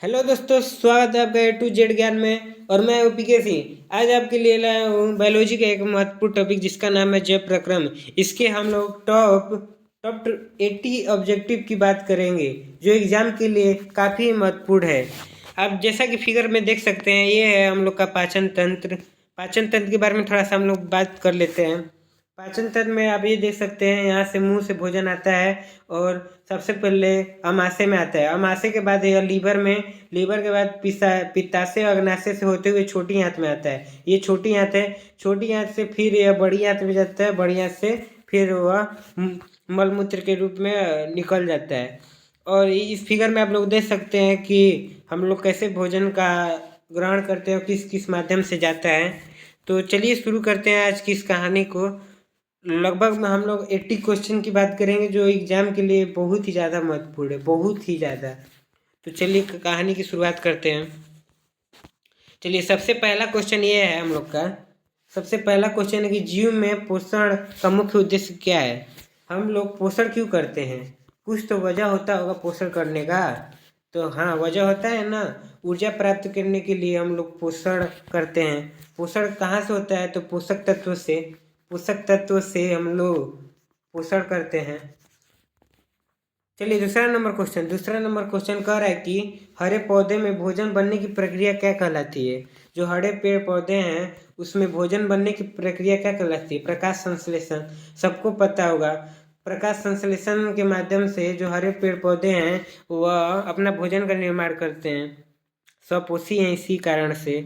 Hello दोस्तों, स्वागत है आपका A to Z ज्ञान में। और मैं ओपीके सिंह आज आपके लिए लाया हूँ बायोलॉजी का एक महत्वपूर्ण टॉपिक जिसका नाम है जैव प्रक्रम। इसके हम लोग टॉप टॉप 80 ऑब्जेक्टिव की बात करेंगे जो एग्जाम के लिए काफ़ी महत्वपूर्ण है। आप जैसा कि फिगर में देख सकते हैं, ये है हम लोग का पाचन तंत्र। पाचन तंत्र के बारे में थोड़ा सा हम लोग बात कर लेते हैं। पाचन तंत्र में आप ये देख सकते हैं, यहाँ से मुंह से भोजन आता है और सबसे पहले अमाशय में आता है। अमाशय के बाद यह लीवर में, लीवर के बाद पित्ताशय और अग्नाशय से होते हुए छोटी आंत में आता है। ये छोटी आंत है। छोटी आंत से फिर यह बड़ी आंत में जाता है। बड़ी आंत से फिर वह मलमूत्र के रूप में निकल जाता है। और इस फिगर में आप लोग देख सकते हैं कि हम लोग कैसे भोजन का ग्रहण करते हैं और किस किस माध्यम से जाता है। तो चलिए शुरू करते हैं आज की इस कहानी को। लगभग में हम लोग 80 क्वेश्चन की बात करेंगे जो एग्जाम के लिए बहुत ही ज़्यादा महत्वपूर्ण है, बहुत ही ज़्यादा। तो चलिए कहानी की शुरुआत करते हैं। चलिए, सबसे पहला क्वेश्चन ये है हम लोग का। सबसे पहला क्वेश्चन है कि जीव में पोषण का मुख्य उद्देश्य क्या है। हम लोग पोषण क्यों करते हैं? कुछ तो वजह होता होगा पोषण करने का। तो हाँ, वजह होता है ना। ऊर्जा प्राप्त करने के लिए हम लोग पोषण करते हैं। पोषण कहाँ से होता है? तो पोषक तत्व से। पोषक तत्व से हम लोग पोषण करते हैं। चलिए, दूसरा नंबर क्वेश्चन कह रहा है कि हरे पौधे में भोजन बनने की प्रक्रिया क्या कहलाती है। जो हरे पेड़ पौधे हैं उसमें भोजन बनने की प्रक्रिया क्या कहलाती है? प्रकाश संश्लेषण। सबको पता होगा। प्रकाश संश्लेषण के माध्यम से जो हरे पेड़ पौधे हैं वह अपना भोजन का निर्माण करते हैं। स्वपोषी हैं इसी कारण से।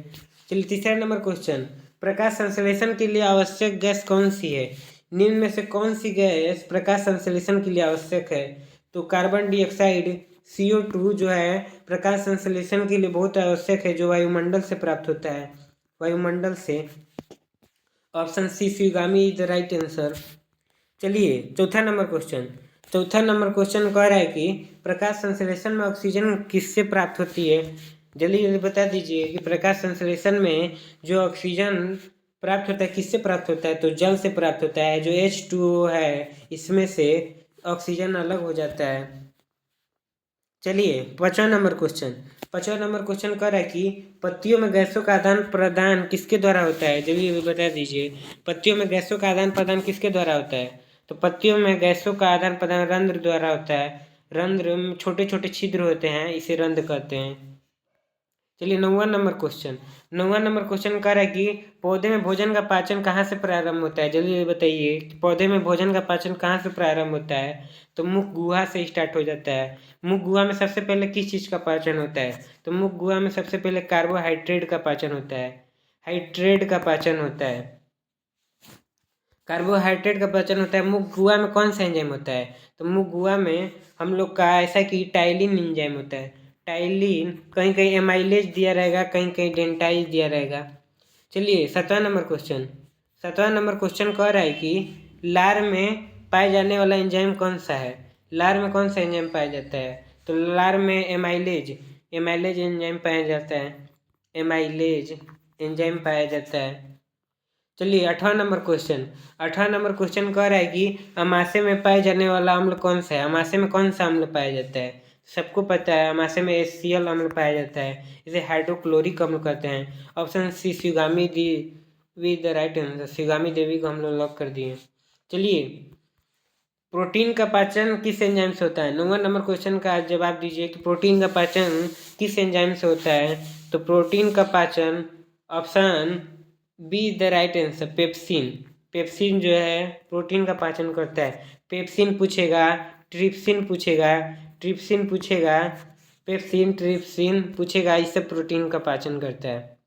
चलिए, तीसरा नंबर क्वेश्चन। प्रकाश संश्लेषण के लिए आवश्यक गैस कौन सी है? निम्न में से कौन सी गैस प्रकाश संश्लेषण के लिए आवश्यक है? तो कार्बन डाइऑक्साइड, CO2 जो है प्रकाश संश्लेषण के लिए बहुत आवश्यक है, जो वायुमंडल से प्राप्त होता है। वायुमंडल से। Option C Shivgami is the right answer. चलिए, चौथा नंबर क्वेश्चन कह रहा है कि प्रकाश संश्लेषण में ऑक्सीजन किससे प्राप्त होती है? जल्दी जल्दी बता दीजिए कि प्रकाश संश्लेषण में जो ऑक्सीजन प्राप्त होता है किससे प्राप्त होता है? तो जल से प्राप्त होता है। जो H2O है इसमें से ऑक्सीजन अलग हो जाता है। चलिए, पांचवा नंबर क्वेश्चन कर रहा है कि पत्तियों में गैसों का आदान प्रदान किसके द्वारा होता है? जल्दी बता दीजिए। पत्तियों में गैसों का आदान प्रदान किसके द्वारा होता है? तो पत्तियों में गैसों का आदान प्रदान रंध्र द्वारा होता है। रंध्र में छोटे छोटे छिद्र होते हैं, इसे रंध्र कहते हैं। चलिए, नौवा नंबर क्वेश्चन कर रहा है कि पौधे में भोजन का पाचन कहाँ से प्रारंभ होता है? जल्दी बताइए कि पौधे में भोजन का पाचन कहाँ से प्रारंभ होता है? तो मुख गुहा से स्टार्ट हो जाता है। मुख गुहा में सबसे पहले किस चीज़ का पाचन होता है? तो मुख गुहा में सबसे पहले कार्बोहाइड्रेट का पाचन होता है। हाइड्रेट का पाचन होता है। कार्बोहाइड्रेट का पाचन होता है। मुख गुहा में कौन सा एंजाइम होता है? तो मुख गुहा में हम लोग का ऐसा कि टाइलिन एंजाइम होता है। टाइलिन, कहीं कहीं एमाइलेज दिया रहेगा, कहीं कहीं डेंटाइज दिया रहेगा। चलिए, सातवां नंबर क्वेश्चन कह रहा है कि लार में पाए जाने वाला एंजाइम कौन सा है? लार में कौन सा एंजाइम पाया जाता है? तो लार में एमाइलेज एमाइलेज एंजाइम पाया जाता है। एमाइलेज एंजाइम पाया जाता है। चलिए, आठवां नंबर क्वेश्चन कह रहा है कि अमाशय में पाए जाने वाला अम्ल कौन सा है? अमाशय में कौन सा अम्ल पाया जाता है? सबको पता है, अमाशय में HCl अम्ल पाया जाता है। इसे हाइड्रोक्लोरिक अम्ल कहते हैं। ऑप्शन सी स्वीगामी दी with the right answer. Shivgami Devi को हम लोग लॉक कर दिए। चलिए, प्रोटीन का पाचन किस एंजाइम से होता है? नौवां नंबर क्वेश्चन का जवाब दीजिए कि प्रोटीन का पाचन किस एंजाइम से होता है? तो प्रोटीन का पाचन, option B the right answer, pepsin. Pepsin जो है प्रोटीन का पाचन करता है। पेप्सिन पूछेगा, ट्रिप्सिन पूछेगा, ट्रिप्सिन पूछेगा, पेप्सिन ट्रिप्सिन पूछेगा, इससे प्रोटीन का पाचन करता है।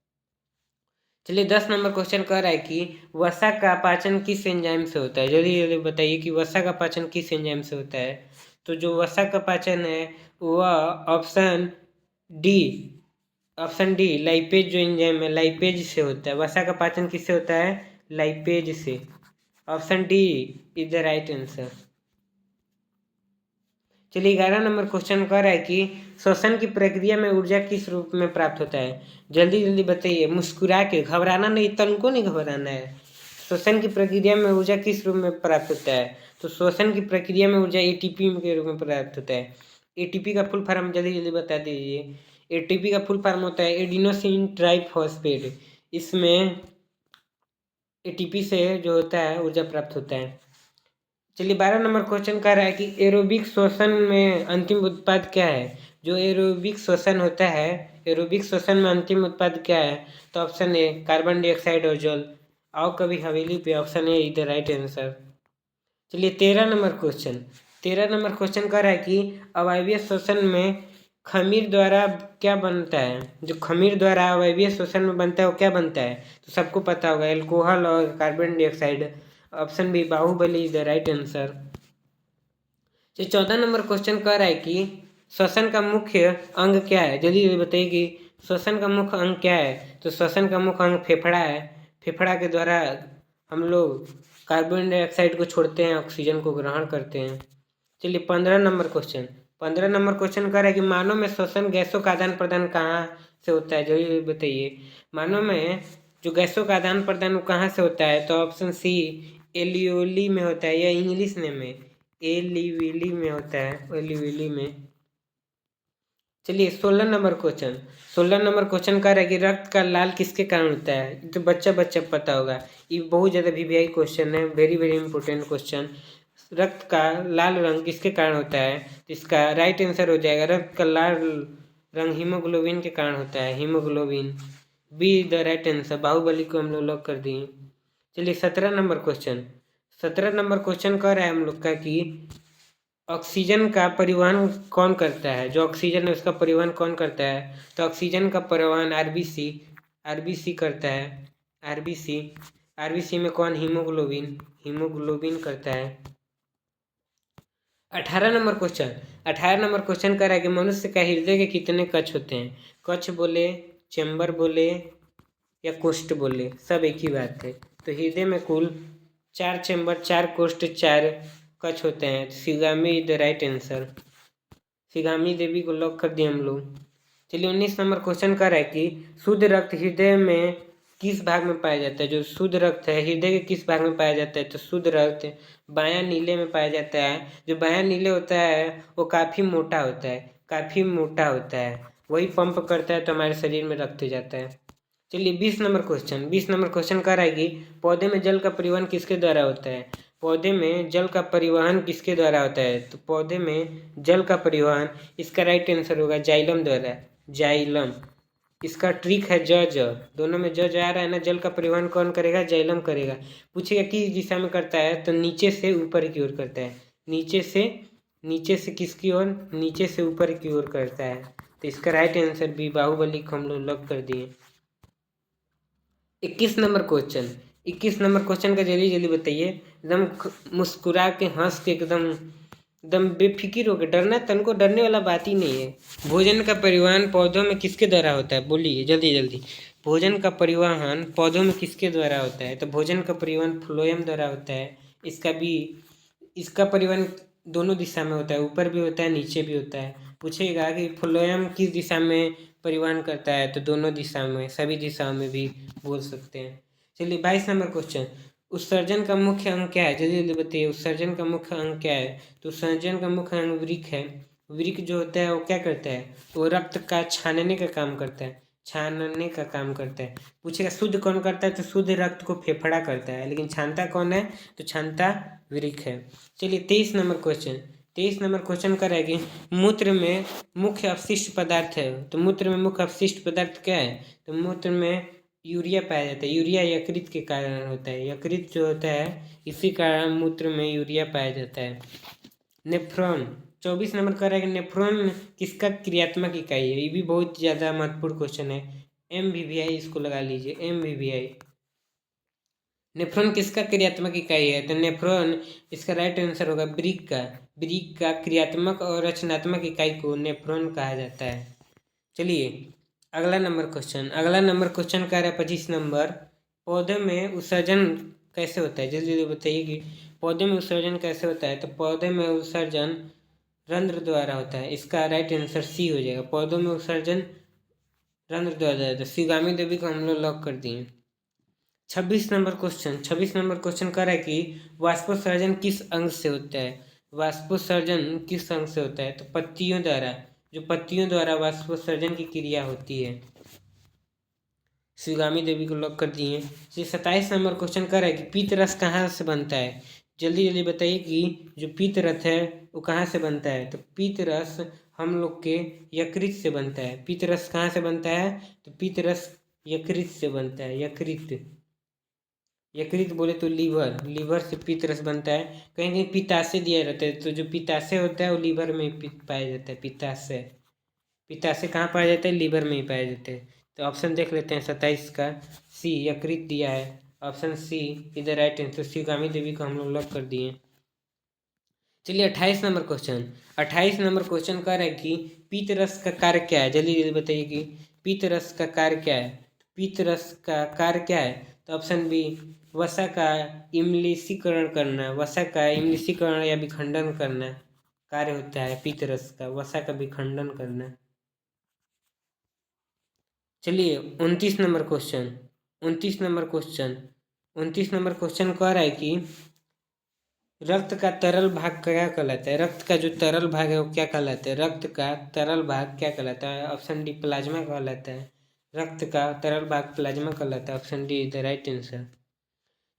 चलिए, 10 नंबर क्वेश्चन कह रहा है कि वसा का पाचन किस एंजाइम से होता है? जल्दी जल्दी बताइए कि वसा का पाचन किस एंजाइम से होता है। तो जो वसा का पाचन है वह डी ऑप्शन डी लाइपेज जो एंजाइम है लाइपेज से होता है। वसा का पाचन किससे होता है? लाइपेज से। Option D is the right answer. चलिए, 11 नंबर क्वेश्चन कह रहा है कि श्वसन की प्रक्रिया में ऊर्जा किस रूप में प्राप्त होता है? जल्दी जल्दी बताइए, मुस्कुरा के, घबराना नहीं, तन को नहीं घबराना है। श्वसन की प्रक्रिया में ऊर्जा किस रूप में प्राप्त होता है? तो श्वसन की प्रक्रिया में ऊर्जा ATP के रूप में प्राप्त होता है। ATP का फुल फॉर्म जल्दी जल्दी बता दीजिए। एटीपी का फुल फॉर्म होता है एडिनोसिन ट्राइफॉस्फेट। इसमें एटीपी से जो होता है ऊर्जा प्राप्त होता है। चलिए 12 नंबर क्वेश्चन कह रहा है कि एरोबिक श्वसन में अंतिम उत्पाद क्या है। जो एरोबिक श्वसन होता है, एरोबिक श्वसन में अंतिम उत्पाद क्या है, तो ऑप्शन ए कार्बन डाइऑक्साइड और जल। आओ कभी हवेली पे, option A is the right answer. चलिए 13 नंबर क्वेश्चन कह रहा है कि अवायवीय श्वसन में खमीर द्वारा क्या बनता है। जो खमीर द्वारा अवायवीय श्वसन में बनता है वो क्या बनता है, तो सबको पता होगा एल्कोहल और carbon dioxide. Option B Bahubali is the right answer. 14 number question कह रहा है कि श्वसन का मुख्य अंग क्या है। जल्दी बताइए कि श्वसन का मुख्य अंग क्या है, तो श्वसन का मुख्य अंग फेफड़ा है। फेफड़ा के द्वारा हम लोग कार्बन डाइऑक्साइड को छोड़ते हैं, ऑक्सीजन को ग्रहण करते हैं। चलिए 15 नंबर क्वेश्चन कह रहा है कि मानव में श्वसन गैसों का आदान प्रदान कहाँ से होता है। जल्दी बताइए, मानव में जो गैसों का आदान प्रदान कहाँ से होता है, तो ऑप्शन सी एलियोली में होता है, या इंग्लिश नेम में एलिविली में होता है, एलिविली में। चलिए 16 नंबर क्वेश्चन कह रहा है कि रक्त का लाल किसके कारण होता है। तो बच्चा पता होगा, ये बहुत ज़्यादा वीवीआई क्वेश्चन है, वेरी वेरी इंपॉर्टेंट क्वेश्चन। रक्त का लाल रंग किसके कारण होता है, तो इसका राइट आंसर हो जाएगा रक्त का लाल रंग हीमोग्लोबिन के कारण होता है, haemoglobin. B the right answer. Bahubali को हम लोग लॉक कर दिए। चलिए 17 नंबर क्वेश्चन कह रहा है हम लोग का कि ऑक्सीजन का परिवहन कौन करता है। जो ऑक्सीजन है उसका परिवहन कौन करता है, तो ऑक्सीजन का परिवहन आरबीसी करता है। आरबीसी में कौन, हीमोग्लोबिन करता है। 18 नंबर क्वेश्चन कर रहा है कि मनुष्य का हृदय के कितने कक्ष होते हैं। कक्ष बोले, चैम्बर बोले या कोष्ठ बोले, सब एक ही बात है। तो हृदय में कुल 4 चैम्बर, 4 कोष्ठ, 4 कक्ष होते हैं। शिगामी is the right answer. Shivgami Devi को लॉक कर दिए हम लोग। चलिए 19 नंबर क्वेश्चन कर रहा है कि शुद्ध रक्त हृदय में किस भाग में पाया जाता है। जो शुद्ध रक्त है हृदय के किस भाग में पाया जाता है, तो शुद्ध रक्त बायां नीले में पाया जाता है। जो बायां नीले होता है वो काफ़ी मोटा होता है, वही पंप करता है तो हमारे शरीर में रक्त जाता है। चलिए 20 नंबर क्वेश्चन कह रहा है कि पौधे में जल का परिवहन किसके द्वारा होता है। पौधे में जल का परिवहन किसके द्वारा होता है, तो पौधे में जल का परिवहन, इसका राइट आंसर होगा जाइलम द्वारा, जाइलम। इसका ट्रिक है ज, दोनों में ज आ रहा है ना, जल का परिवहन कौन करेगा, जाइलम करेगा। पूछेगा किस दिशा में करता है, तो नीचे से ऊपर की ओर करता है, नीचे से किसकी ओर, नीचे से ऊपर की ओर करता है। तो इसका राइट आंसर भी बाहुबली को हम लोग लॉक कर दिए। 21 नंबर क्वेश्चन का जल्दी बताइए, एकदम मुस्कुरा के हंस के एकदम बेफिक्र होकर, डरने वाला बात ही नहीं है। भोजन का परिवहन पौधों में किसके द्वारा होता है, बोलिए जल्दी। भोजन का परिवहन पौधों में किसके द्वारा होता है, तो भोजन का परिवहन फ्लोएम द्वारा होता है। इसका परिवहन दोनों दिशा में होता है, ऊपर भी होता है नीचे भी होता है। पूछेगा कि फ्लोएम किस दिशा में परिवहन करता है, तो दोनों दिशा में, सभी दिशाओं में भी बोल सकते हैं। चलिए 22 नंबर क्वेश्चन, उत्सर्जन का मुख्य अंग क्या है। जल्दी बताइए, उत्सर्जन का मुख्य अंग क्या है, तो उत्सर्जन का मुख्य अंग वृक्क है। वृक्क जो होता है वो क्या करता है, वो रक्त का छानने का काम करता है, पूछेगा शुद्ध कौन करता है, तो शुद्ध रक्त को फेफड़ा करता है, लेकिन छानता कौन है, तो छानता वृक्क है। चलिए 23 नंबर क्वेश्चन कर रहा है कि मूत्र में मुख्य अपशिष्ट पदार्थ है। तो मूत्र में मुख्य अपशिष्ट पदार्थ क्या है, तो मूत्र में यूरिया पाया जाता है। यूरिया यकृत के कारण होता है, यकृत जो होता है इसी कारण मूत्र में यूरिया पाया जाता है। नेफ्रॉन 24 नंबर कर रहा है कि नेफ्रॉन किसका क्रियात्मक इकाई है। ये भी बहुत ज़्यादा महत्वपूर्ण क्वेश्चन है, MVVI इसको लगा लीजिए, MVVI। नेफ्रॉन किसका क्रियात्मक इकाई है, तो नेफ्रॉन इसका राइट आंसर होगा ब्रिक का क्रियात्मक और रचनात्मक इकाई को नेफ्रॉन कहा जाता है। चलिए अगला नंबर क्वेश्चन कह रहा है 25 नंबर, पौधे में उत्सर्जन कैसे होता है। जल्दी बताइए कि पौधे में उत्सर्जन कैसे होता है, तो पौधे में उत्सर्जन रंध्र द्वारा होता है। इसका राइट आंसर सी हो जाएगा, पौधों में उत्सर्जन रंध्र द्वारा होता है। शिगामी देवी को हम लोग लॉक कर दिए। 26 नंबर क्वेश्चन कह रहा है कि वाष्पोत्सर्जन किस अंग से होता है। तो पत्तियों द्वारा, जो पत्तियों द्वारा वाष्पोत्सर्जन की क्रिया होती है। शिवगामी देवी को लॉक कर दिए। ये 27 नंबर क्वेश्चन कर रहा है कि पीत रस कहाँ से बनता है। जल्दी जल्दी बताइए कि जो पीत रस है वो कहाँ से बनता है। तो पीत रस हम लोग के यकृत से बनता है। पीत रस कहाँ से बनता है, तो पीत रस यकृत से बनता है। यकृत बोले तो लीवर से पीत रस बनता है। कहीं कहीं पित्ताशय दिया रहता है, तो जो पित्ताशय होता है वो लीवर में पाया जाता है। पित्ताशय कहाँ पाया जाता है, लीवर में ही पाया जाता है। तो ऑप्शन देख लेते हैं 27 का, सी यकृत दिया है। Option C is the right answer. Shivgami Devi को हम लोग लॉक कर दिए। चलिए 28 नंबर क्वेश्चन। 28 नंबर क्वेश्चन कह रहा है कि पीत रस का कार्य क्या है। जल्दी जल्दी बताइए कि पीत रस का कार्य क्या है। पीत रस का कार्य क्या है, तो ऑप्शन बी वसा का इम्लीसीकरण करना। वसा का इम्लीसीकरण या विखंडन करना कार्य होता है पीत रस का, वसा का विखंडन करना। चलिए 29 नंबर क्वेश्चन। 29 नंबर क्वेश्चन कह रहा है कि रक्त का तरल भाग क्या कहलाता है। रक्त का जो तरल भाग है वो क्या कहलाता है। रक्त का तरल भाग क्या कहलाता है। ऑप्शन डी प्लाज्मा कहलाता है। रक्त का तरल भाग प्लाज्मा कहलाता है। Option D the right answer.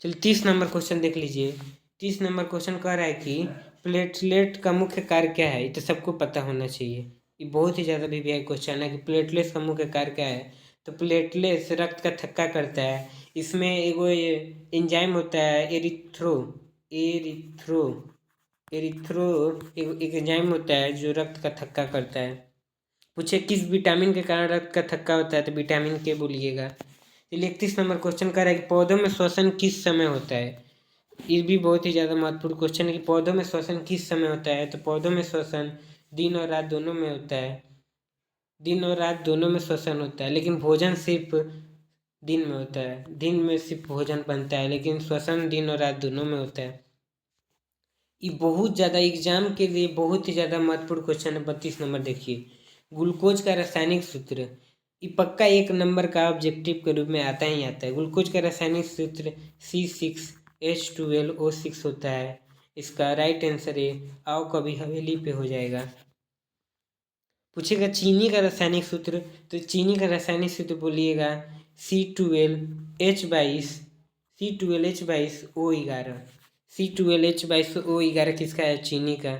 चलिए 30 नंबर क्वेश्चन देख लीजिए। 30 नंबर क्वेश्चन कह रहा है कि प्लेटलेट का मुख्य कार्य क्या है। ये तो सबको पता होना चाहिए, ये बहुत ही ज़्यादा वीवीआई क्वेश्चन है कि प्लेटलेट्स का मुख्य कार्य क्या है। तो प्लेटलेट्स रक्त का थक्का करता है। इसमें एगो एंजाइम होता है एरिथ्रो एक एंजाइम होता है जो रक्त का थक्का करता है। पूछे किस विटामिन के कारण रक्त का थक्का होता है, तो विटामिन के बोलिएगा। चलिए 31 नंबर क्वेश्चन कर रहा है कि पौधों में श्वसन किस समय होता है। ये भी बहुत ही ज़्यादा महत्वपूर्ण क्वेश्चन है कि पौधों में श्वसन किस समय होता है। तो पौधों में श्वसन दिन और रात दोनों में होता है। दिन और रात दोनों में श्वसन होता है, लेकिन भोजन सिर्फ दिन में होता है। दिन में सिर्फ भोजन बनता है, लेकिन श्वसन दिन और रात दोनों में होता है। ये बहुत ज़्यादा एग्जाम के लिए बहुत ही ज़्यादा महत्वपूर्ण क्वेश्चन है। 32 नंबर देखिए, ग्लूकोज का रासायनिक सूत्र। ये पक्का 1 नंबर का ऑब्जेक्टिव के रूप में आता ही आता है। ग्लूकोज का रासायनिक सूत्र C6H12O6 होता है। इसका राइट आंसर है आओ कभी हवेली पे हो जाएगा। पूछेगा चीनी का रासायनिक सूत्र, तो चीनी का रासायनिक सूत्र बोलिएगा C12H22O11 C12H22O11 किसका है, चीनी का।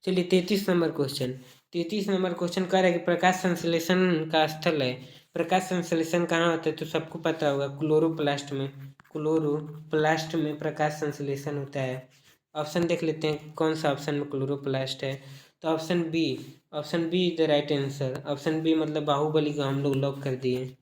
चलिए 33 नंबर क्वेश्चन। 33 नंबर क्वेश्चन कह रहा है कि प्रकाश संश्लेषण का स्थल है। प्रकाश संश्लेषण कहाँ होता है, तो सबको पता होगा क्लोरोप्लास्ट में प्रकाश संश्लेषण होता है। ऑप्शन देख लेते हैं कौन सा ऑप्शन में क्लोरोप्लास्ट है। तो option B the right answer. Option B मतलब बाहुबली को हम लोग लॉक कर दिए।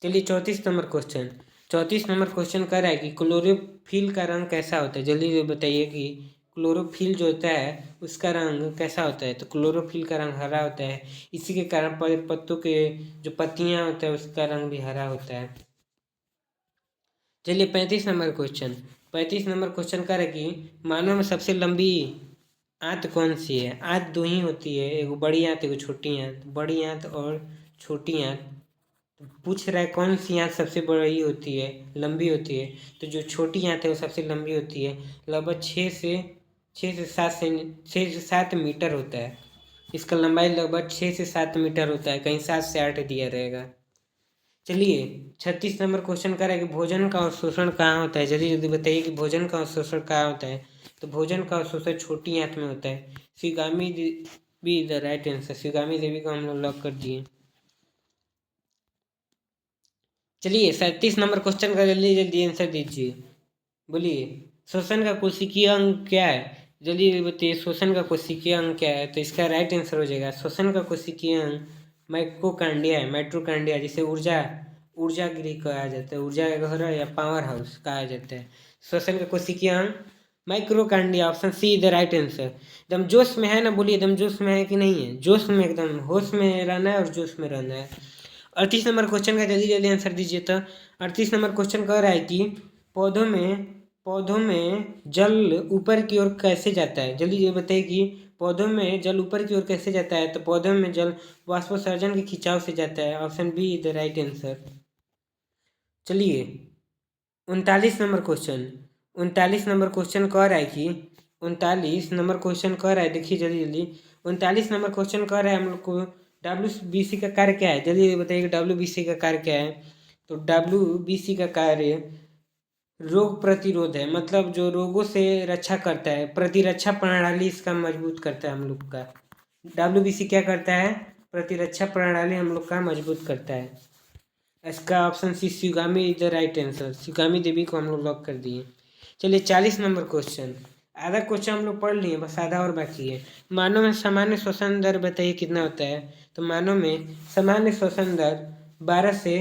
चलिए 34 नंबर क्वेश्चन। 34 नंबर क्वेश्चन कह रहा है कि क्लोरोफिल का रंग कैसा होता है। जल्दी से बताइए कि क्लोरोफिल जो होता है उसका रंग कैसा होता है। तो क्लोरोफिल का रंग हरा होता है। इसी के कारण पत्तों के जो पत्तियां होता है उसका रंग भी हरा होता है। चलिए 35 नंबर क्वेश्चन। 35 नंबर क्वेश्चन कह रहा है कि मानव में सबसे लंबी आंत कौन सी है। आंत दो ही होती है, एगो बड़ी आंत एगो छोटी आंत। बड़ी आंत और छोटी आंत। पूछ रहा है कौन सी आंत सबसे बड़ी होती है, लंबी होती है। तो जो छोटी आंत है वो सबसे लंबी होती है, लगभग 6 से 7 मीटर होता है। इसका लंबाई लगभग 6 से 7 मीटर होता है, कहीं 7 से 8 दिया रहेगा। चलिए 36 नंबर क्वेश्चन कर रहा है कि भोजन का अवशोषण कहाँ होता है। जल्दी जल्दी बताइए कि भोजन का अवशोषण कहाँ होता है। तो भोजन का अवशोषण छोटी आंत में होता है। शिवगामी देवी the right answer. Shivgami Devi को हम लोग लॉक कर दिए। चलिए 37 नंबर क्वेश्चन का जल्दी जल्दी आंसर दीजिए। बोलिए श्वसन का कोशिकीय अंग क्या है। जल्दी बताइए श्वसन का कोशिकीय अंग क्या है। तो इसका राइट आंसर हो जाएगा श्वसन का कोशिकीय अंग माइटोकॉन्ड्रिया, जिसे ऊर्जा गृह कहा जाता है, ऊर्जा घर या पावर हाउस कहा जाता है। श्वसन का कोशिकीय अंग माइक्रोकांडिया। Option C the right answer. एकदम जोश में है ना, बोलिए एकदम जोश में है कि नहीं है। जोश में, एकदम होश में रहना है और जोश में रहना है। 38 नंबर क्वेश्चन का जल्दी जल्दी आंसर दीजिए। तो 38 नंबर क्वेश्चन कह रहा है कि पौधों में जल ऊपर की ओर कैसे जाता है। जल्दी जल्दी बताइए कि पौधों में जल ऊपर की ओर कैसे जाता है। तो पौधों में जल वाष्पोत्सर्जन के खिंचाव से जाता है। Option B the right answer. चलिए 39 नंबर क्वेश्चन। 39 नंबर क्वेश्चन कह रहा है कि 39 नंबर क्वेश्चन कह रहा है, देखिए जल्दी जल्दी। 39 नंबर क्वेश्चन कर रहे हैं हम लोग को WBC का कार्य क्या है, जल्दी बताइए WBC का कार्य क्या है। तो WBC का कार्य रोग प्रतिरोध है, मतलब जो रोगों से रक्षा करता है, प्रतिरक्षा प्रणाली इसका मजबूत करता है हम लोग का। WBC क्या करता है, प्रतिरक्षा प्रणाली हम लोग का मजबूत करता है। इसका option C Shivgami is the right answer. Shivgami Devi को हम लोग लॉक कर दिए। चलिए 40 नंबर क्वेश्चन, आधा क्वेश्चन हम लोग पढ़ लिए, बस आधा और बाकी है। मानव में सामान्य श्वसन दर बताइए कितना होता है। तो मानव में सामान्य श्वसन दर 12 से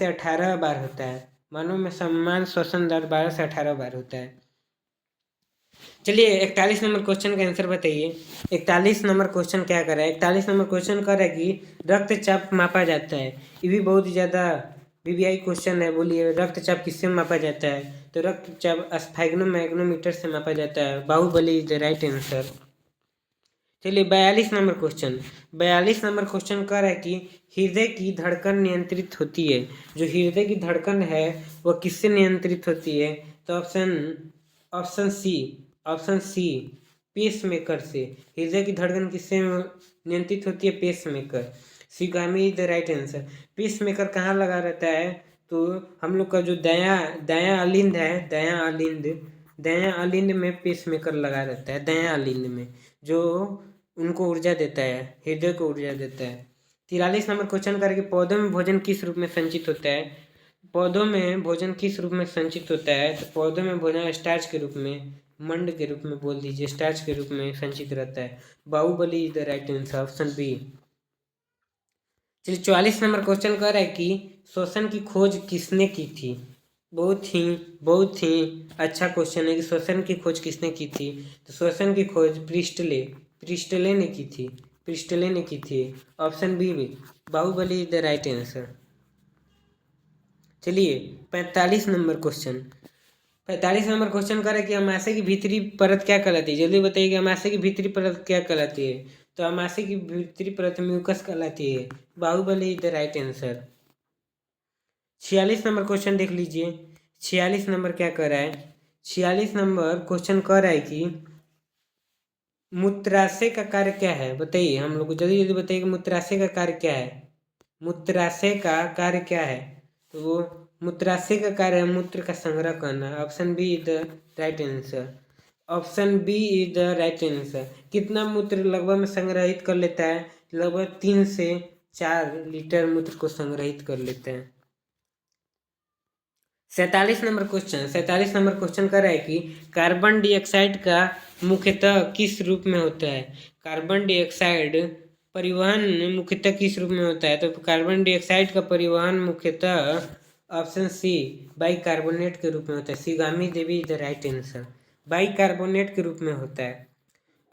18 बार होता है। मानव में सामान्य श्वसन दर 12 से 18 बार होता है। चलिए 41 नंबर क्वेश्चन का आंसर बताइए। 41 नंबर क्वेश्चन क्या कर रहा है, 41 नंबर क्वेश्चन कर रहा है कि रक्तचाप मापा जाता है। ये भी बहुत ही ज़्यादा VVI क्वेश्चन है। बोलिए रक्तचाप किससे मापा जाता है। तो रक्तचाप स्फैग्नोमैग्नोमीटर से मापा जाता है। Bahubali is the right answer. चलिए 42 नंबर क्वेश्चन, 42 नंबर क्वेश्चन कर रहा है कि हृदय की धड़कन नियंत्रित होती है। जो हृदय की धड़कन है वह किससे नियंत्रित होती है। तो ऑप्शन सी पेस मेकर से। हृदय की धड़कन किससे नियंत्रित होती है, pacemaker. Shivgami the right answer. Pacemaker कहाँ लगा रहता है, तो हम लोग का जो दायां अलिंद है, दायां अलिंद में पेस मेकर लगा रहता है, दायां अलिंद में, जो उनको ऊर्जा देता है, हृदय को ऊर्जा देता है। 43 नंबर क्वेश्चन करके पौधों में भोजन किस रूप में संचित होता है। पौधों में भोजन किस रूप में संचित होता है। तो पौधों में भोजन स्टार्च के रूप में, मंड के रूप में बोल दीजिए, स्टार्च के रूप में संचित रहता है। Bahubali is the right answer, option B. चलिए 44 नंबर क्वेश्चन कर रहा है कि श्वसन की खोज किसने की थी। बहुत ही अच्छा क्वेश्चन है कि श्वसन की खोज किसने की थी। तो श्वसन की खोज प्रिस्टले ने की थी। ऑप्शन बी भी, Bahubali is the right answer. चलिए 45 नंबर क्वेश्चन, 45 नंबर क्वेश्चन कर रहे कि अमाशय की भीतरी परत क्या कहलाती है। जल्दी बताइए कि अमाशय की भीतरी परत क्या कहलाती है। तो अमाशय की भीतरी परत म्यूकस कहलाती है। Bahubali is the right answer. 46 number question देख लीजिए। 46 नंबर क्या कर रहा है, 46 नंबर क्वेश्चन कर रहा है कि मूत्राशय का कार्य क्या है। बताइए हम लोग को जल्दी जल्दी बताइए कि मूत्राशय का कार्य क्या है। मूत्राशय का कार्य क्या है। तो वो मूत्राशय का कार्य है मूत्र का संग्रह करना। Option B is the right answer. Option B is the right answer. कितना मूत्र लगभग में संग्रहित कर लेता है, लगभग 3 से 4 लीटर मूत्र को संग्रहित कर लेते हैं। 47 नंबर क्वेश्चन कर रहा है कि कार्बन डाइऑक्साइड का मुख्यतः किस रूप में होता है। कार्बन डाइऑक्साइड परिवहन मुख्यतः किस रूप में होता है। तो कार्बन डाइऑक्साइड का परिवहन मुख्यतः ऑप्शन सी बाइकार्बोनेट के रूप में होता है। Shivgami Devi is the right answer. Bicarbonate के रूप में होता है।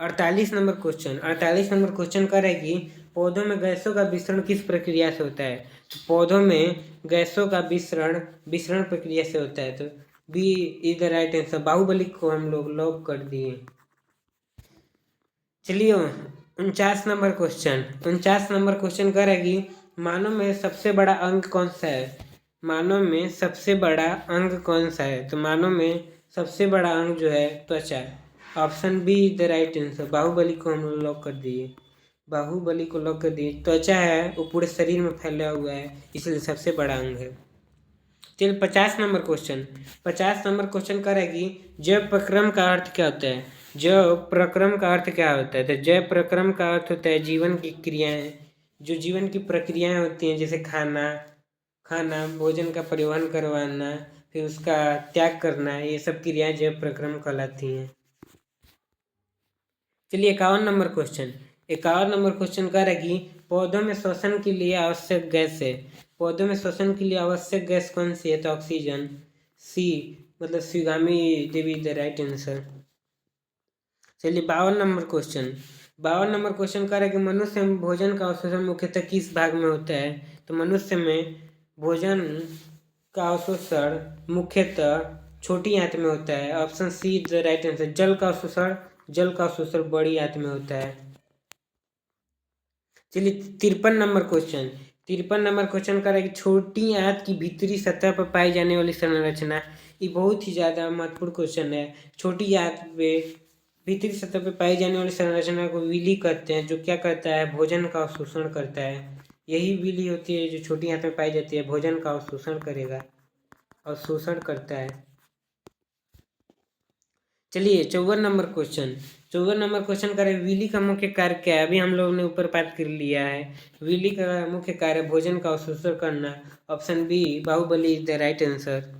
48 नंबर क्वेश्चन कर रहा है कि पौधों में गैसों का विसरण किस प्रक्रिया से होता है। तो पौधों में गैसों का विसरण प्रक्रिया से होता है। तो B is the right answer. Bahubali को हम लोग लॉक कर दिए। चलिए 49 नंबर क्वेश्चन कर रहा है कि मानव में सबसे बड़ा अंग कौन सा है। मानव में सबसे बड़ा अंग कौन सा है। तो मानव में सबसे बड़ा अंग जो है त्वचा। Option B is the right answer. Bahubali को हम लॉक कर दिए। त्वचा है वो पूरे शरीर में फैला हुआ है, इसलिए सबसे बड़ा अंग है। चलिए 50 नंबर क्वेश्चन कर रहा है कि जैव प्रक्रम का अर्थ क्या होता है। जैव प्रक्रम का अर्थ क्या होता है। तो जैव प्रक्रम का अर्थ होता है जीवन की क्रियाएं, जो जीवन की प्रक्रियाएं होती हैं, जैसे खाना भोजन का परिवहन करवाना, फिर उसका त्याग करना, ये सब क्रियाएं जैव प्रक्रम कहलाती हैं। चलिए 51 नंबर क्वेश्चन कह रहा है कि पौधों में श्वसन के लिए आवश्यक गैस है। पौधों में श्वसन के लिए आवश्यक गैस कौन सी है। तो ऑक्सीजन। सी मतलब शिगामी देवी द राइट आंसर। चलिए 52 नंबर क्वेश्चन कह रहा है कि मनुष्य में भोजन का अवशोषण मुख्यतः किस भाग में होता है। तो मनुष्य में भोजन का अवशोषण मुख्यतः छोटी आंत में होता है। Option C the right answer. जल का अवशोषण बड़ी आंत में होता है। चलिए 53 नंबर क्वेश्चन कर रहा है कि छोटी आंत की भीतरी सतह पर पाई जाने वाली संरचना। ये बहुत ही ज़्यादा महत्वपूर्ण क्वेश्चन है। छोटी आंत पे भीतरी सतह पर पाई जाने वाली संरचना को विली कहते हैं, जो क्या करता है, भोजन का अवशोषण करता है। यही विली होती है जो छोटी आंत में पाई जाती है, भोजन का अवशोषण करेगा, अवशोषण करता है। चलिए 54 नंबर क्वेश्चन करें, विली का मुख्य कार्य क्या है। अभी हम लोगों ने ऊपर बात कर लिया है। विली का मुख्य कार्य भोजन का अवशोषण करना। Option B Bahubali is the right answer.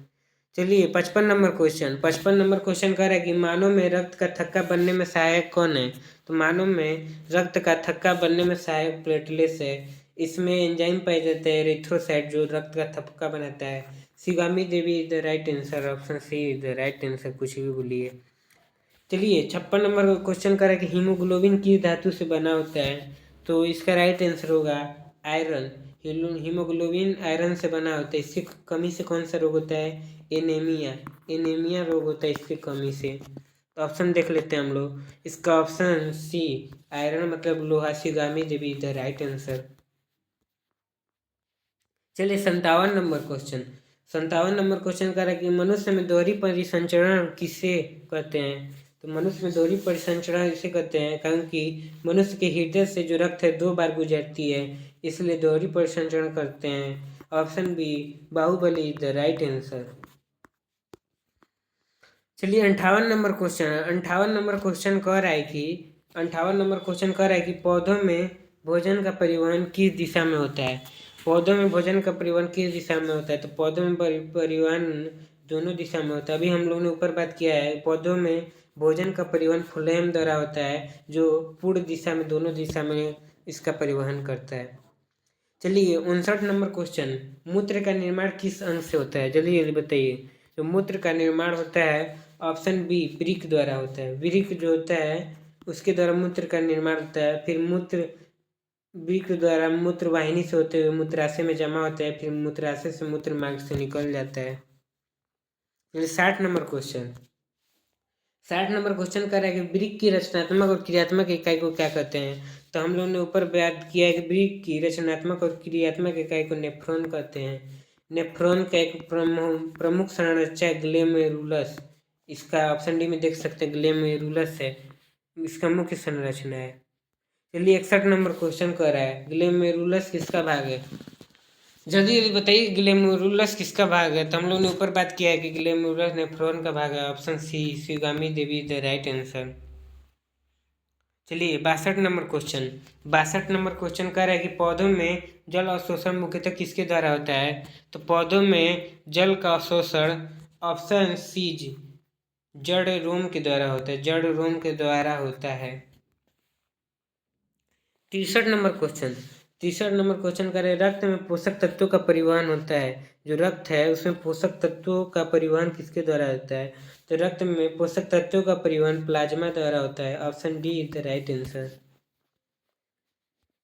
चलिए 55 नंबर क्वेश्चन कर रहा है कि मानव में रक्त का थक्का बनने में सहायक कौन है। तो मानव में रक्त का थक्का बनने में सहायक प्लेटलेट्स है। इसमें एंजाइम पाए जाते हैं एरिथ्रोसाइट, जो रक्त का थक्का बनाता है। Shivgami Devi is the right answer. Option C is the right answer, कुछ भी बोलिए। चलिए 56 नंबर क्वेश्चन कर रहा है कि हीमोग्लोबिन किस धातु से बना होता है। तो इसका राइट आंसर होगा आयरन। हीमोग्लोबिन आयरन से बना होता है। इसकी कमी से कौन सा रोग होता है, एनीमिया रोग होता है इसकी कमी से। तो ऑप्शन देख लेते हैं हम लोग। इसका ऑप्शन सी आयरन मतलब लोहा, शिगामी देवी द राइट आंसर। चलिए 57 नंबर क्वेश्चन कर रहा है कि मनुष्य में दोहरी परिसंचरण किसे कहते हैं। तो मनुष्य में दोहरी परिसंचरण इसे कहते हैं क्योंकि मनुष्य के हृदय से जो रक्त है 2 बार गुजरती है, इसलिए दोहरी परिसंचरण करते हैं। Option B Bahubali the right answer. चलिए 58 नंबर क्वेश्चन कह रहा है कि पौधों में भोजन का परिवहन किस दिशा में होता है। पौधों में भोजन का परिवहन किस दिशा में होता है। तो पौधों में परिवहन दोनों दिशा में होता है। अभी हम लोगों ने ऊपर बात किया है, पौधों में भोजन का परिवहन फ्लोएम द्वारा होता है, जो पूर्व दिशा में, दोनों दिशा में इसका परिवहन करता है। चलिए 59 नंबर क्वेश्चन, मूत्र का निर्माण किस अंग से होता है, जल्दी जल्दी बताइए। जो मूत्र का निर्माण होता है, ऑप्शन बी वृक्क द्वारा होता है। वृक्क जो होता है उसके द्वारा मूत्र का निर्माण होता है। फिर मूत्र वृक्क द्वारा मूत्र वाहिनी से होते हुए मूत्राशय में जमा होता है, फिर मूत्राशय से मूत्र मार्ग से निकल जाता है। 60 नंबर क्वेश्चन कर रहा है कि वृक्क की रचनात्मक और क्रियात्मक इकाई को क्या कहते हैं। तो हम लोगों ने ऊपर बात किया है कि वृक्क की रचनात्मक और क्रियात्मक इकाई को नेफ्रॉन कहते हैं। नेफ्रॉन का एक प्रमुख संरचना है ग्लोमेरुलस। इसका ऑप्शन डी में देख सकते हैं, ग्लोमेरुलस है इसका मुख्य संरचना है। चलिए 61 नंबर क्वेश्चन कर रहा है, ग्लोमेरुलस किसका भाग है। जल्दी जल्दी बताइए ग्लोमेरुलस किसका भाग है। तो हम लोग ने ऊपर बात किया है कि ग्लोमेरुलस नेफ्रॉन का भाग है। Option C Shivgami Devi the right answer. चलिए 62 नंबर क्वेश्चन कह रहा है कि पौधों में जल अवशोषण मुख्यतः किसके द्वारा होता है। तो पौधों में जल का अवशोषण ऑप्शन सी जड़ रोम के द्वारा होता है, जड़ रोम के द्वारा होता है। 63 नंबर क्वेश्चन करें, रक्त में पोषक तत्वों का परिवहन होता है। जो रक्त है उसमें पोषक तत्वों का परिवहन किसके द्वारा होता है। तो रक्त में पोषक तत्वों का परिवहन प्लाज्मा द्वारा होता है। Option D is the right answer.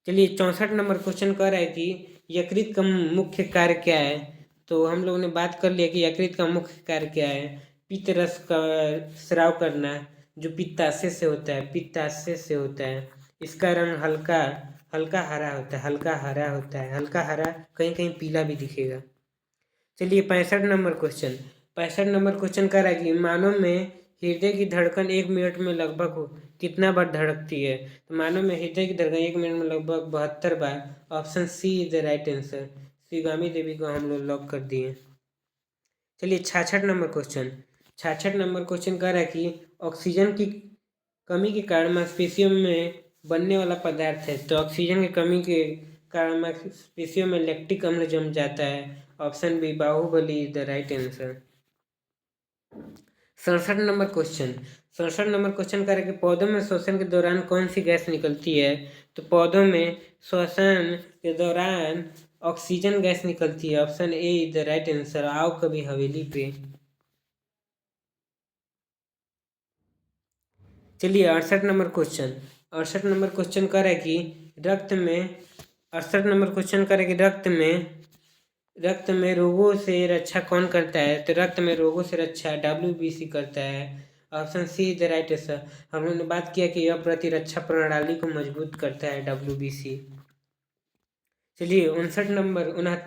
चलिए 64 नंबर क्वेश्चन कह रहा है कि यकृत का मुख्य कार्य क्या है। तो हम लोगों ने बात कर लिया कि यकृत का मुख्य कार्य क्या है, पित्त रस का स्राव करना, जो पित्ताशय से होता है। इसका रंग हल्का हरा होता है, हल्का हरा, कहीं कहीं पीला भी दिखेगा। चलिए 65 नंबर क्वेश्चन कर रहा है कि मानव में हृदय की धड़कन 1 मिनट में लगभग कितना बार धड़कती है। तो मानव में हृदय की धड़कन 1 मिनट में लगभग 72 बार। Option C is the right answer. Shivgami Devi को हम लोग लॉक कर दिए। चलिए 66 नंबर क्वेश्चन कह रहा है कि ऑक्सीजन की कमी के कारण मांसपेशियों में बनने वाला पदार्थ है। तो ऑक्सीजन की कमी के कारण मांसपेशियों में लैक्टिक अम्ल जम जाता है। Option B Bahubali is the right answer. 67 number question कर रहे कि पौधों में श्वसन के दौरान कौन सी गैस निकलती है। तो पौधों में श्वसन के दौरान ऑक्सीजन गैस निकलती है। Option A is the right answer. आओ कभी हवेली पे। चलिए 68 नंबर क्वेश्चन कर रहा है कि रक्त में रोगों से रक्षा कौन करता है। तो रक्त में रोगों से रक्षा WBC करता है। Option C is the right answer. हम लोगों ने बात किया कि यह प्रतिरक्षा प्रणाली को मजबूत करता है WBC। चलिए 69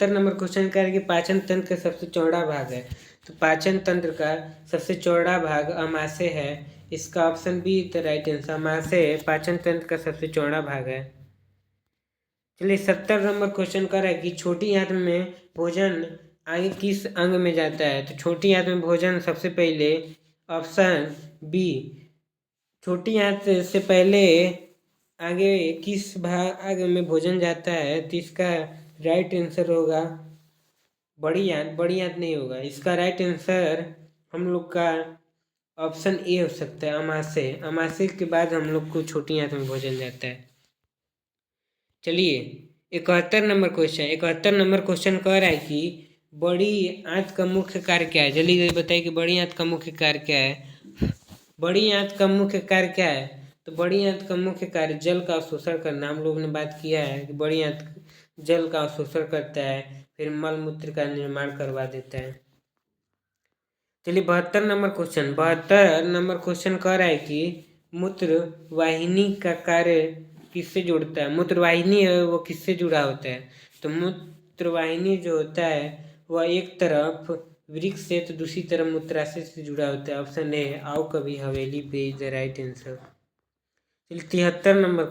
नंबर क्वेश्चन कह रहे कि पाचन तंत्र का सबसे चौड़ा भाग है। तो पाचन तंत्र का सबसे चौड़ा भाग अमाशय है। इसका option B the right answer. अमाशय पाचन तंत्र का सबसे चौड़ा भाग है। चलिए 70 नंबर क्वेश्चन कर रहा है कि छोटी आंत में भोजन आगे किस अंग में जाता है। तो छोटी आंत में भोजन सबसे पहले ऑप्शन बी, छोटी आंत से पहले आगे किस भाग में भोजन जाता है, तो इसका राइट आंसर होगा बड़ी आंत। बड़ी आंत नहीं होगा, इसका राइट आंसर हम लोग का ऑप्शन ए हो सकता है, अमाशय। अमाशय के बाद हम लोग को छोटी आंत में भोजन जाता है। चलिए 71 नंबर क्वेश्चन कह रहा है कि बड़ी आंत का मुख्य कार्य क्या है। जल्दी बताइए कि बड़ी आंत का मुख्य कार्य क्या है। बड़ी आंत का मुख्य कार्य क्या है। तो बड़ी आंत का मुख्य कार्य जल का अवशोषण करना। हम लोगों ने बात किया है कि बड़ी आंत जल का अवशोषण करता है, फिर मल मूत्र का निर्माण करवा देता है। चलिए 72 नंबर क्वेश्चन कह रहा है कि मूत्र वाहिनी का कार्य किससे जुड़ता है। मूत्र वाहिनी है वो किससे जुड़ा होता है। तो मूत्र वाहिनी जो होता है वह एक तरफ वृक्क से तो दूसरी तरफ मूत्राशय से जुड़ा होता है। ऑप्शन ए, आओ कभी हवेली पे इज द राइट आंसर। चलिए 73 नंबर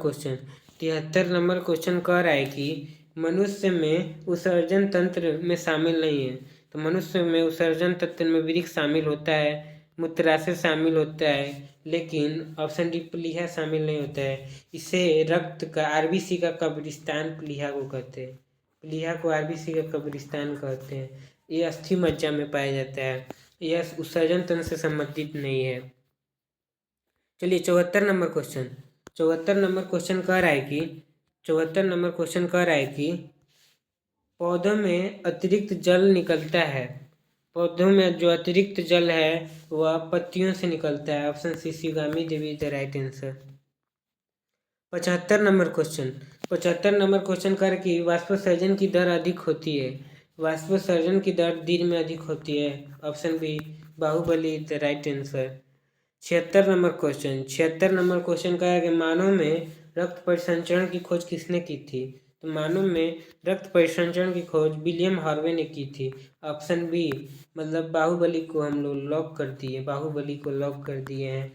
क्वेश्चन कह रहा है कि मनुष्य में उत्सर्जन तंत्र में शामिल नहीं है। तो मनुष्य में उत्सर्जन तंत्र में वृक्क शामिल होता है, मूत्राशय शामिल होता है, लेकिन ऑप्शन डी प्लीहा शामिल नहीं होता है। इसे रक्त का आरबीसी का कब्रिस्तान प्लीहा को कहते हैं। प्लीहा को आरबीसी का कब्रिस्तान कहते हैं। ये अस्थि मज्जा में पाया जाता है, यह उत्सर्जन तंत्र से संबंधित नहीं है। चलिए 74 नंबर क्वेश्चन कह रहा है कि पौधों में अतिरिक्त जल निकलता है। पौधों में जो अतिरिक्त जल है वह पत्तियों से निकलता है। Option C, Shivgami Devi is the right answer. 75 number question कर कि वाष्पोत्सर्जन की दर अधिक होती है। वाष्पोत्सर्जन की दर दिन में अधिक होती है। Option B, Bahubali is the right answer. 76 number question का है कि मानव में रक्त परिसंचरण की खोज किसने की थी। तो मानव में रक्त परिसंचरण की खोज विलियम हार्वे ने की थी। ऑप्शन बी, मतलब बाहुबली को हम लोग लॉक कर दिए, बाहुबली को लॉक कर दिए हैं।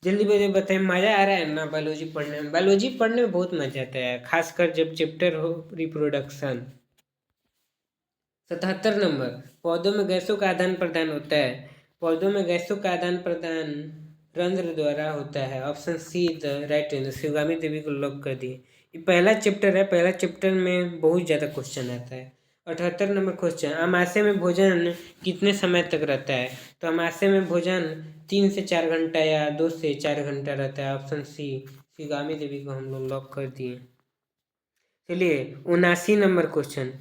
जल्दी मुझे बताएं, मज़ा आ रहा है ना बायोलॉजी पढ़ने में। बायोलॉजी पढ़ने में बहुत मजा आता है, खासकर जब चैप्टर हो रिप्रोडक्शन। 77 नंबर, पौधों में गैसों का आदान प्रदान होता है। पौधों में गैसों का आदान प्रदान रंध्र द्वारा होता है। Option C the right answer. Shivgami Devi को लॉक कर दिए। ये पहला चैप्टर है, पहला चैप्टर में बहुत ज़्यादा क्वेश्चन आता है। 78 नंबर क्वेश्चन, अमाशय में भोजन कितने समय तक रहता है। तो अमाशय में भोजन 3 से 4 घंटा या 2 से 4 घंटा रहता है। ऑप्शन सी, शिवगामी देवी को हम लोग लॉक कर दिए। चलिए 79 नंबर क्वेश्चन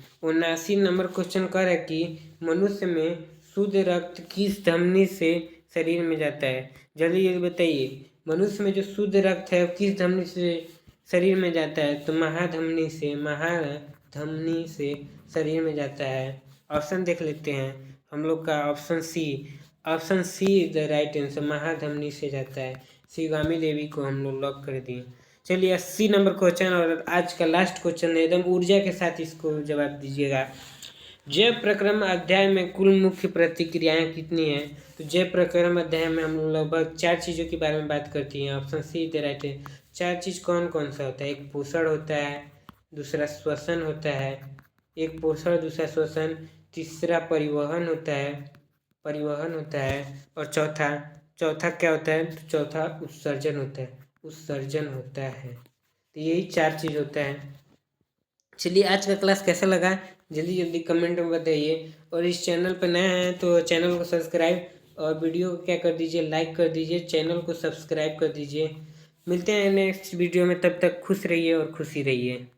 कह रहा है कि मनुष्य में शुद्ध रक्त किस धमनी से शरीर में जाता है। जल्दी ये बताइए, मनुष्य में जो शुद्ध रक्त है किस धमनी से शरीर में जाता है। तो महाधमनी से शरीर में जाता है। ऑप्शन देख लेते हैं हम लोग का। Option C the right answer, महाधमनी से जाता है। शिवगामी देवी को हम लोग लॉक कर दिए। चलिए 80 नंबर क्वेश्चन और आज का लास्ट क्वेश्चन है, एकदम ऊर्जा के साथ इसको जवाब दीजिएगा। जैव प्रक्रम अध्याय में कुल मुख्य प्रतिक्रियाएं कितनी हैं। तो जैव प्रक्रम अध्याय में हम लगभग 4 चीज़ों के बारे में बात करती हैं। ऑप्शन सी दे राइट है। 4 चीज़ कौन कौन सा होता है। एक पोषण होता है, दूसरा श्वसन होता है, एक पोषण दूसरा श्वसन, तीसरा परिवहन होता है और चौथा क्या होता है। तो चौथा उत्सर्जन होता है। तो यही 4 चीज़ होता है। चलिए आज का क्लास कैसा लगा जल्दी कमेंट में बताइए। और इस चैनल पर नए हैं तो चैनल को सब्सक्राइब और वीडियो को क्या कर दीजिए, लाइक कर दीजिए, चैनल को सब्सक्राइब कर दीजिए। मिलते हैं नेक्स्ट वीडियो में, तब तक खुश रहिए और खुशी रहिए।